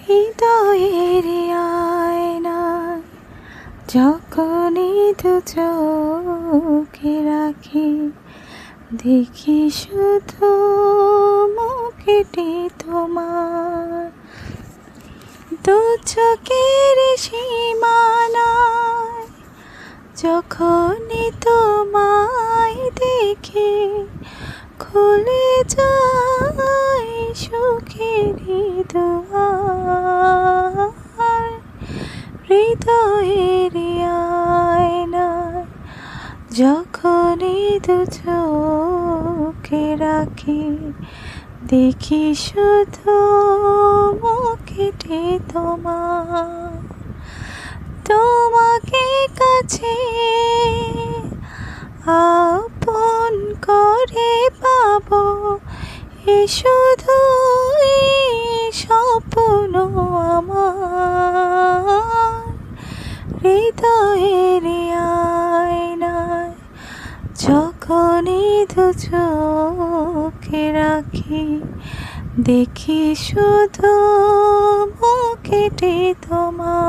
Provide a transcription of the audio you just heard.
হৃদয়ের আয়নায় যখনই দু চোখে রাখি, দেখি শুধু মুখটি তোমার। দু চোখের সীমানায় যখনই তোমায় দেখি, খুলে যায় সুখেরই দুয়ার। হৃদয়ের আয়নায় যখনই দু চোখে রাখি, দেখি শুধু মুখটি তোমার। তোমাকে কাছে আপন করে পাবো, এ শুধুই স্বপ্ন আমার। হৃদয়ের আয়নায় যখনই দু চোখে রাখি, দেখি শুধু মুখটি তোমার।